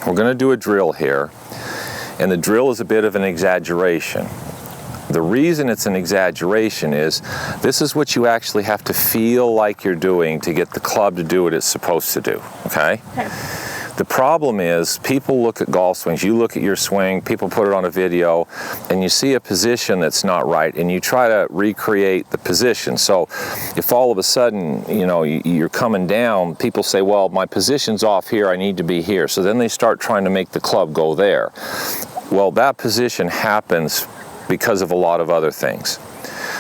We're going to do a drill here, and the drill is a bit of an exaggeration. The reason it's an exaggeration is this is what you actually have to feel like you're doing to get the club to do what it's supposed to do, okay? Okay. The problem is people look at golf swings, you look at your swing, people put it on a video, and you see a position that's not right, and you try to recreate the position. So if all of a sudden, you know, you're coming down, people say, well, my position's off here, I need to be here. So then they start trying to make the club go there. Well, that position happens because of a lot of other things.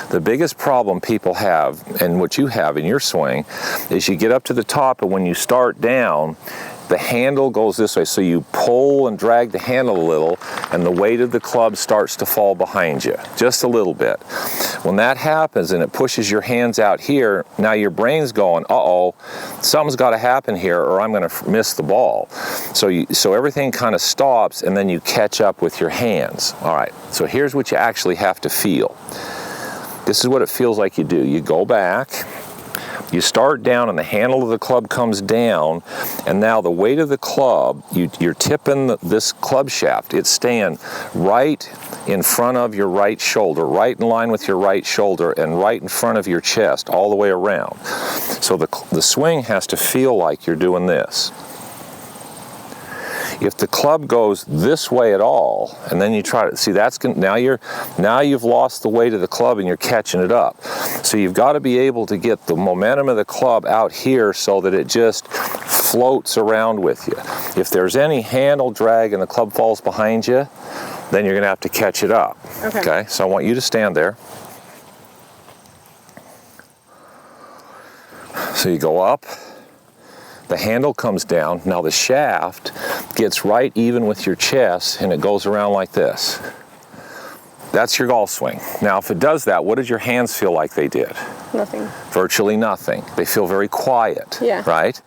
The biggest problem people have, and what you have in your swing, is you get up to the top, and when you start down, the handle goes this way, so you pull and drag the handle a little, and the weight of the club starts to fall behind you, just a little bit. When that happens and it pushes your hands out here, now your brain's going, uh-oh, something's got to happen here or I'm going to miss the ball. So everything kind of stops, and then you catch up with your hands. All right, so here's what you actually have to feel. This is what it feels like you do. You go back, you start down, and the handle of the club comes down, and now the weight of the club, you're tipping this club shaft. It's staying right in front of your right shoulder, right in line with your right shoulder, and right in front of your chest, all the way around. So the swing has to feel like you're doing this. If the club goes this way at all, and then you try to see, that's now you've lost the weight of the club and you're catching it up. So you've got to be able to get the momentum of the club out here so that it just floats around with you. If there's any handle drag and the club falls behind you, then you're going to have to catch it up. Okay? So I want you to stand there. So you go up. The handle comes down. Now the shaft gets right even with your chest, and it goes around like this. That's your golf swing. Now if it does that, what did your hands feel like they did? Nothing. Virtually nothing. They feel very quiet, right?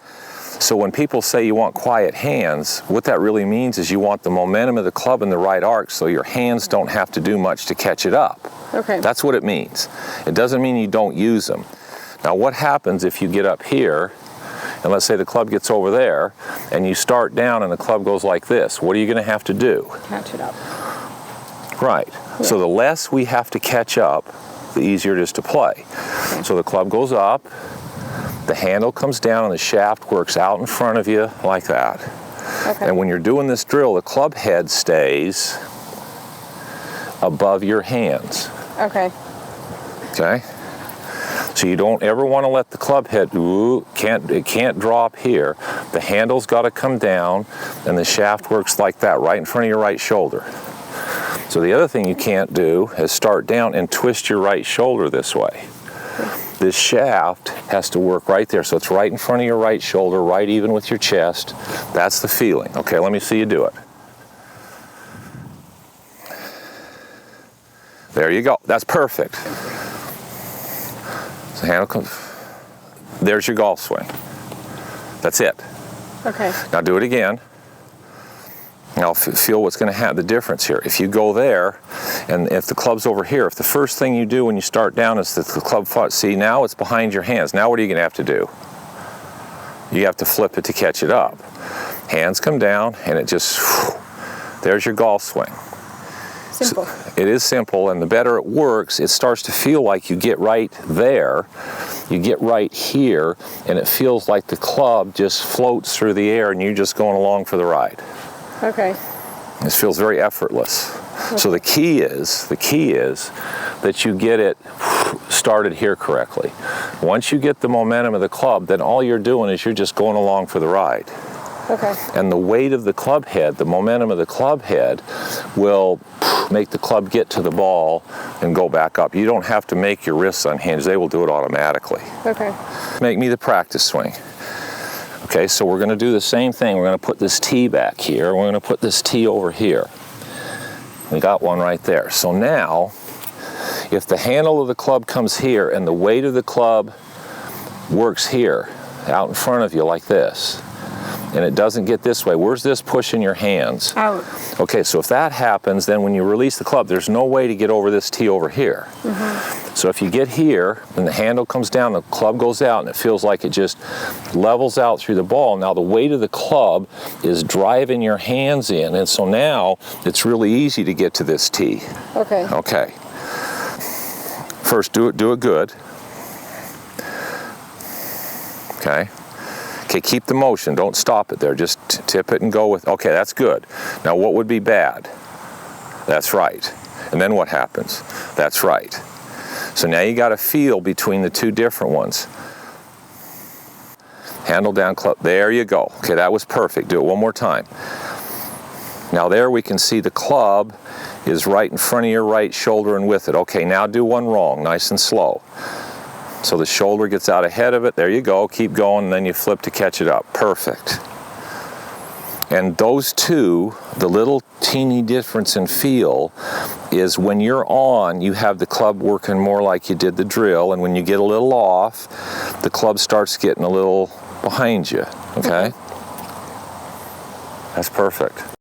So when people say you want quiet hands, what that really means is you want the momentum of the club in the right arc so your hands don't have to do much to catch it up. Okay. That's what it means. It doesn't mean you don't use them. Now what happens if you get up here, and let's say the club gets over there, and you start down and the club goes like this? What are you going to have to do? Catch it up. Right. Yeah. So the less we have to catch up, the easier it is to play. Okay. So the club goes up, the handle comes down, and the shaft works out in front of you like that. Okay. And when you're doing this drill, the club head stays above your hands. Okay. Okay? So you don't ever want to let the club head, it can't drop here. The handle's got to come down, and the shaft works like that, right in front of your right shoulder. So the other thing you can't do is start down and twist your right shoulder this way. This shaft has to work right there, so it's right in front of your right shoulder, right even with your chest. That's the feeling. Okay, let me see you do it. There you go. That's perfect. So handle comes. There's your golf swing. That's it. Okay. Now do it again. Now feel what's going to happen, the difference here. If you go there, and if the club's over here, if the first thing you do when you start down is that the club, see, now it's behind your hands. Now what are you going to have to do? You have to flip it to catch it up. Hands come down, and it just, there's your golf swing. Simple. So it is simple, and the better it works, it starts to feel like you get right there, you get right here, and it feels like the club just floats through the air and you're just going along for the ride. Okay. This feels very effortless. Okay. So the key is that you get it started here correctly. Once you get the momentum of the club, then all you're doing is you're just going along for the ride. Okay. And the weight of the club head, the momentum of the club head, will make the club get to the ball and go back up. You don't have to make your wrists unhinged. They will do it automatically. Okay. Make me the practice swing. Okay, so we're going to do the same thing. We're going to put this tee back here. We're going to put this tee over here. We got one right there. So now, if the handle of the club comes here and the weight of the club works here, out in front of you like this, and it doesn't get this way, where's this pushing your hands? Out. Okay, so if that happens, then when you release the club, there's no way to get over this tee over here. So if you get here, and the handle comes down, the club goes out, and it feels like it just levels out through the ball. Now the weight of the club is driving your hands in, and so now it's really easy to get to this tee. Okay. Okay. First, do it good. Okay. Okay, keep the motion. Don't stop it there. Just tip it and go with, okay, that's good. Now what would be bad? That's right. And then what happens? That's right. So now you got to feel between the two different ones. Handle down, club. There you go. Okay, that was perfect. Do it one more time. Now there we can see the club is right in front of your right shoulder and with it. Okay, now do one wrong, nice and slow. So the shoulder gets out ahead of it. There you go. Keep going, and then you flip to catch it up. Perfect. And those two, the little teeny difference in feel is when you're on, you have the club working more like you did the drill, and when you get a little off, the club starts getting a little behind you. Okay? That's perfect.